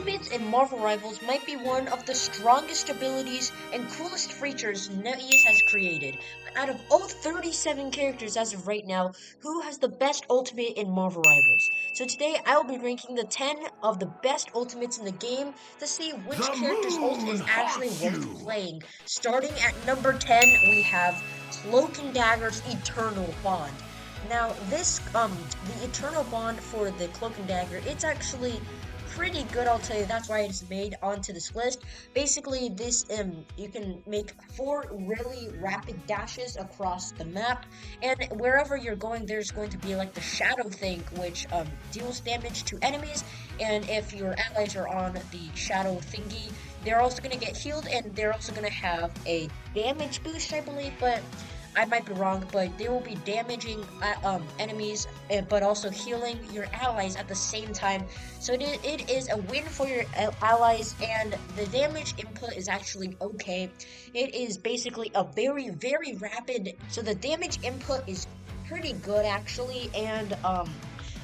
Ultimates in Marvel Rivals might be one of the strongest abilities and coolest features NetEase has created. But out of all 37 characters as of right now, who has the best ultimate in Marvel Rivals? So today I will be ranking the 10 of the best ultimates in the game to see which The character's ult moon is actually haunts worth you! playing. Starting at number 10, we have Cloak and Dagger's Eternal Bond. Now the Eternal Bond for the Cloak and Dagger, it's actually pretty good, I'll tell you. That's why it's made onto this list. Basically, this you can make 4 really rapid dashes across the map, and wherever you're going, there's going to be like the shadow thing, which deals damage to enemies. And if your allies are on the shadow thingy, they're also gonna get healed, and they're also gonna have a damage boost, I believe, but I might be wrong, but they will be damaging enemies, but also healing your allies at the same time. So it is a win for your allies, and the damage input is actually okay. It is basically a very rapid, so the damage input is pretty good actually, and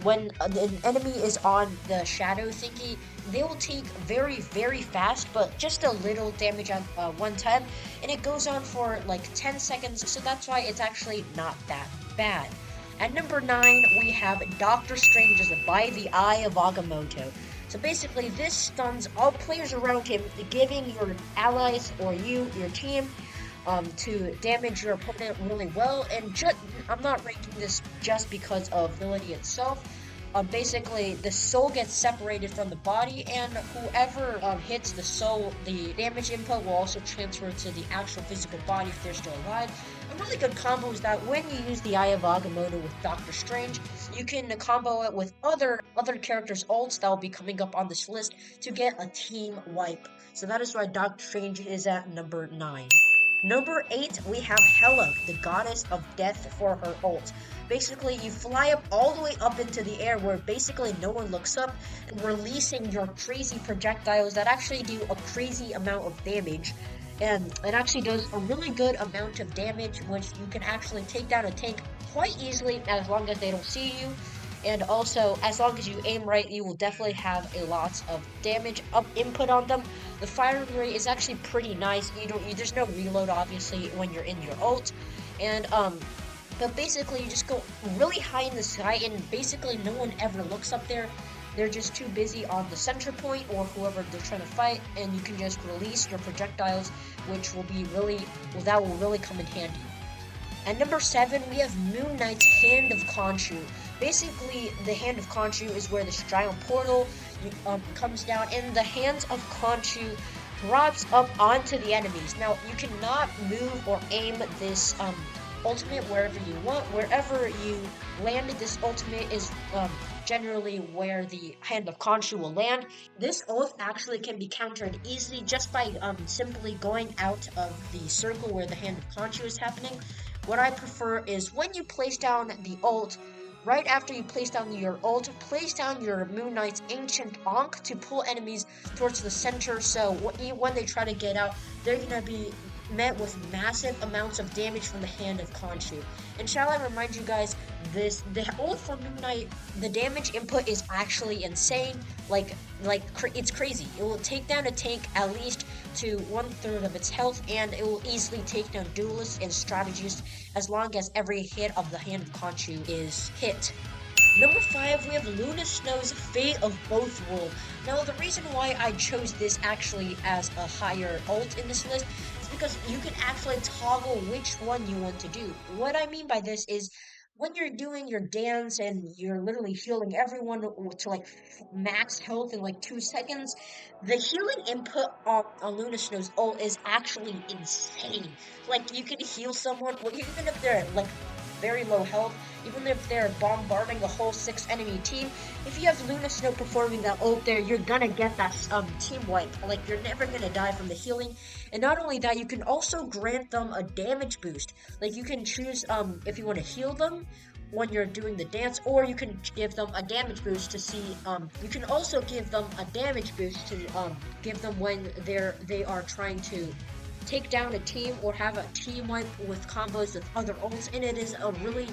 when an enemy is on the shadow thingy, they will take very fast, but just a little damage at one time, and it goes on for like 10 seconds, so that's why it's actually not that bad. At number 9, we have Doctor Strange's By the Eye of Agamotto. So basically, this stuns all players around him, giving your allies or your team, to damage your opponent really well. And I'm not ranking this just because of ability itself. Basically, the soul gets separated from the body, and whoever hits the soul, the damage input will also transfer to the actual physical body if they're still alive. A really good combo is that when you use the Eye of Agamotto with Doctor Strange, you can combo it with other characters' ults that will be coming up on this list to get a team wipe. So that is why Doctor Strange is at number 9. Number 8, we have Hela, the goddess of death, for her ult. Basically, you fly up all the way up into the air where basically no one looks up, and releasing your crazy projectiles that actually do a crazy amount of damage. And it actually does a really good amount of damage, which you can actually take down a tank quite easily as long as they don't see you. And also, as long as you aim right, you will definitely have a lot of damage input on them. The firing rate is actually pretty nice. There's no reload obviously when you're in your ult, and but basically you just go really high in the sky, and basically no one ever looks up there. They're just too busy on the center point or whoever they're trying to fight, and you can just release your projectiles, which will be that will really come in handy. At number 7, we have Moon Knight's Hand of Khonshu. Basically, the Hand of Khonshu is where this giant portal comes down, and the Hands of Khonshu drops up onto the enemies. Now, you cannot move or aim this ultimate wherever you want. Wherever you landed this ultimate is generally where the Hand of Khonshu will land. This ult actually can be countered easily just by simply going out of the circle where the Hand of Khonshu is happening. What I prefer is when you place down the ult, right after you place down your ult, place down your Moon Knight's Ancient Ankh to pull enemies towards the center, so when they try to get out, they're going to be met with massive amounts of damage from the Hand of Khonshu. And shall I remind you guys, the ult for Moon Knight, the damage input is actually insane. It's crazy. It will take down a tank at least to 1/3 of its health, and it will easily take down duelists and strategists as long as every hit of the Hand of Khonshu is hit. Number 5, we have Luna Snow's Fate of Both Worlds. Now, the reason why I chose this actually as a higher ult in this list is because you can actually toggle which one you want to do. What I mean by this is, when you're doing your dance and you're literally healing everyone to like max health in like 2 seconds, the healing input on Luna Snow's ult is actually insane. Like, you can heal someone, even if they're like very low health, even if they're bombarding a whole 6 enemy team. If you have Luna Snow performing that ult there, you're gonna get that team wipe. Like, you're never gonna die from the healing. And not only that, you can also grant them a damage boost. Like, you can choose if you want to heal them when you're doing the dance, or you can give them a damage boost to see, you can also give them a damage boost to give them when they are trying to take down a team or have a team wipe with combos with other ults, and it is a really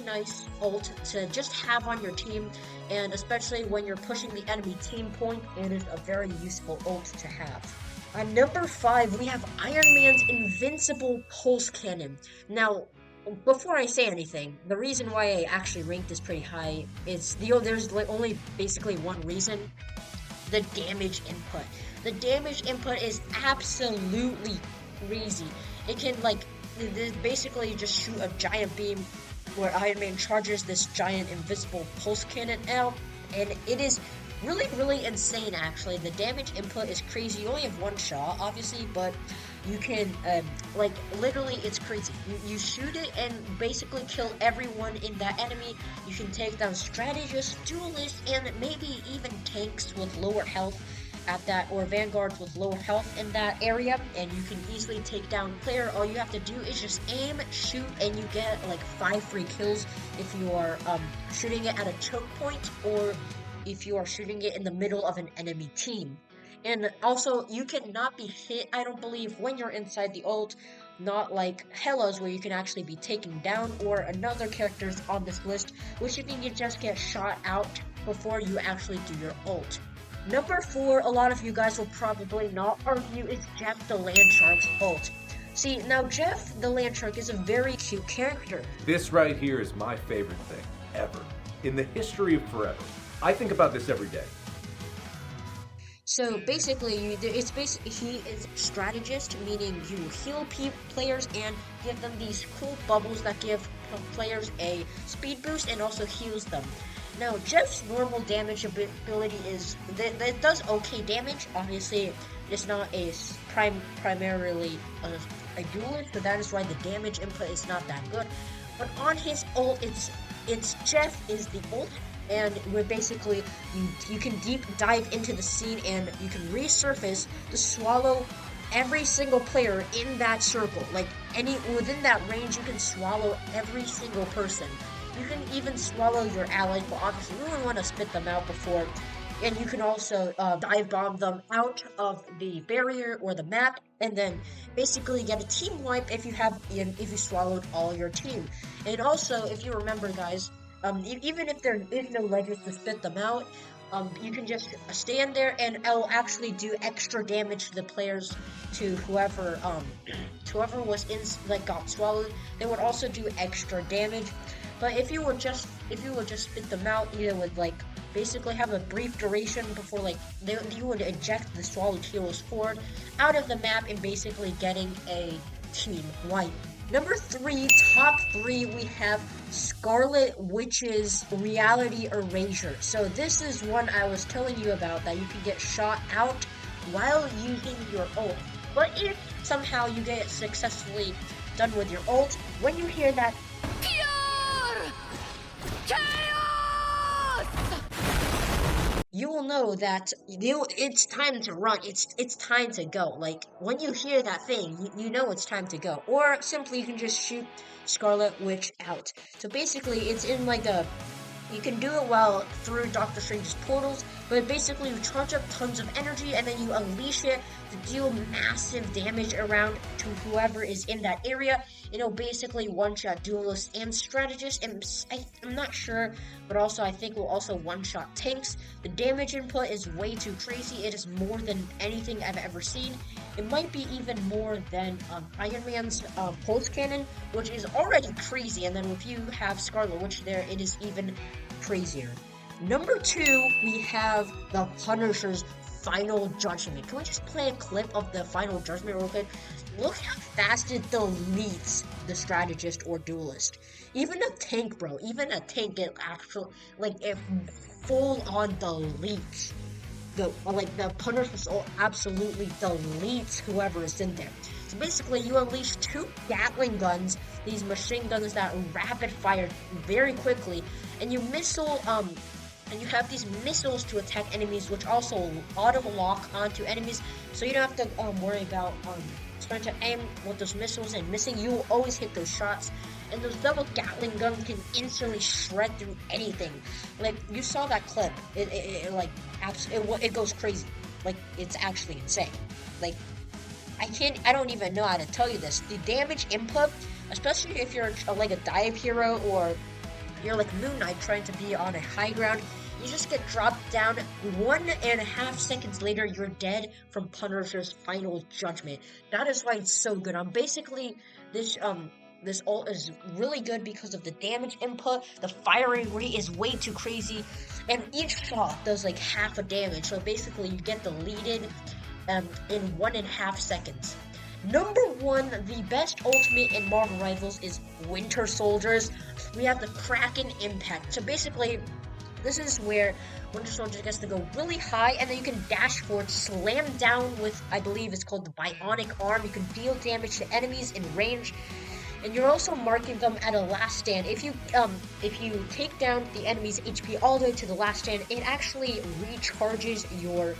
nice ult to just have on your team, and especially when you're pushing the enemy team point, it is a very useful ult to have. On number 5, we have Iron Man's Invincible Pulse Cannon. Now, before I say anything, the reason why I actually ranked this pretty high is there's like only basically one reason: the damage input. The damage input is absolutely crazy. It can basically just shoot a giant beam where Iron Man charges this giant invisible pulse cannon out, and it is really insane. Actually, the damage input is crazy. You only have one shot, obviously, but you can literally, it's crazy. You shoot it and basically kill everyone in that enemy. You can take down strategists, duelists, and maybe even tanks with lower health at that, or vanguards with lower health in that area, and you can easily take down player. All you have to do is just aim, shoot, and you get like 5 free kills if you are shooting it at a choke point, or if you are shooting it in the middle of an enemy team. And also, you cannot be hit, I don't believe, when you're inside the ult, not like Hela's where you can actually be taken down, or another characters on this list, which you can just get shot out before you actually do your ult. Number 4, a lot of you guys will probably not argue, is Jeff the Landshark's ult. See, now Jeff the Landshark is a very cute character. This right here is my favorite thing ever in the history of forever. I think about this every day. So basically, he is strategist, meaning you heal players and give them these cool bubbles that give players a speed boost and also heals them. Now, Jeff's normal damage ability is that does okay damage. Obviously, it's not primarily a duelist, so that is why the damage input is not that good. But on his ult, it's Jeff is the ult. And where basically you can deep dive into the scene and you can resurface to swallow every single player in that circle. Like within that range, you can swallow every single person. You can even swallow your allies, but obviously you really want to spit them out before. And you can also dive bomb them out of the barrier or the map, and then basically get a team wipe if you swallowed all your team. And also, if you remember, guys. Even if there is no ledges to spit them out, you can just stand there and it'll actually do extra damage to the players, to whoever was got swallowed. They would also do extra damage. But if you would just spit them out, you would basically have a brief duration before you would eject the swallowed heroes forward out of the map and basically getting a team wipe. Number 3, top 3, we have Scarlet Witch's Reality Erasure. So this is one I was telling you about, that you can get shot out while using your ult. But if somehow you get it successfully done with your ult, when you hear that pure chaos, you will know that it's time to run. It's time to go. Like, when you hear that thing, you know it's time to go. Or simply you can just shoot Scarlet Witch out. So basically, it's in you can do it while through Doctor Strange's portals, but basically you charge up tons of energy and then you unleash it to deal massive damage around to whoever is in that area. It'll basically one-shot duelists and strategists, and I'm not sure, but also I think will also one-shot tanks. The damage input is way too crazy. It is more than anything I've ever seen. It might be even more than Iron Man's pulse cannon, which is already crazy, and then if you have Scarlet Witch there, it is even crazier. Number 2, we have the Punisher's Final Judgment. Can we just play a clip of the Final Judgment real quick? Look how fast it deletes the strategist or duelist. Even a tank, bro. Even a tank get it full on deletes. The Punisher's ult absolutely deletes whoever is in there. So basically, you unleash 2 Gatling guns, these machine guns that rapid fire very quickly, and you and you have these missiles to attack enemies, which also auto-lock onto enemies, so you don't have to worry about trying to aim with those missiles and missing. You will always hit those shots, and those double Gatling guns can instantly shred through anything. Like, you saw that clip. It goes crazy. Like, it's actually insane. Like, I don't even know how to tell you this. The damage input, especially if you're like a dive hero or you're like Moon Knight trying to be on a high ground, you just get dropped down 1.5 seconds later, you're dead from Punisher's final judgment. That is why it's so good. Basically this ult is really good because of the damage input, the firing rate is way too crazy, and each shot does like half a damage. So basically you get deleted in 1.5 seconds. Number one, the best ultimate in Marvel Rivals is Winter Soldiers. We have the Kraken Impact. So basically, this is where Winter Soldier gets to go really high, and then you can dash forward, slam down with, I believe it's called the Bionic Arm. You can deal damage to enemies in range, and you're also marking them at a last stand. If you take down the enemy's HP all the way to the last stand, it actually recharges your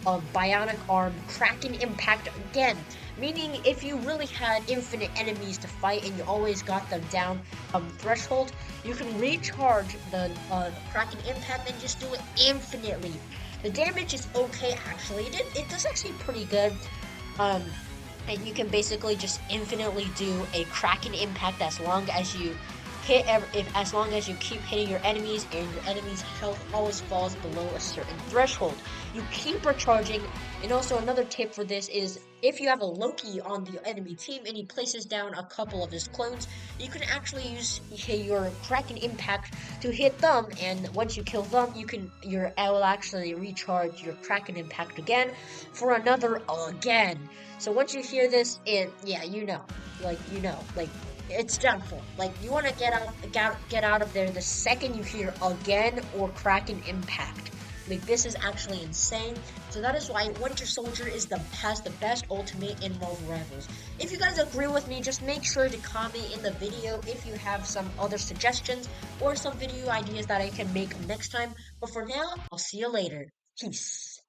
Bionic Arm Kraken Impact again. Meaning, if you really had infinite enemies to fight and you always got them down threshold, you can recharge the Kraken Impact and just do it infinitely. The damage is okay, actually. It does actually pretty good. And you can basically just infinitely do a Kraken Impact as long as you as long as you keep hitting your enemies and your enemy's health always falls below a certain threshold. You keep recharging, and also another tip for this is if you have a Loki on the enemy team and he places down a couple of his clones, you can actually use your Kraken Impact to hit them, and once you kill them, it will actually recharge your Kraken Impact again for another again. So once you hear this, it's done for. Like, you want to get out of there the second you hear again or Kraken Impact. Like, this is actually insane. So that is why Winter Soldier has the best ultimate in Marvel Rivals. If you guys agree with me, just make sure to comment in the video if you have some other suggestions or some video ideas that I can make next time. But for now, I'll see you later. Peace.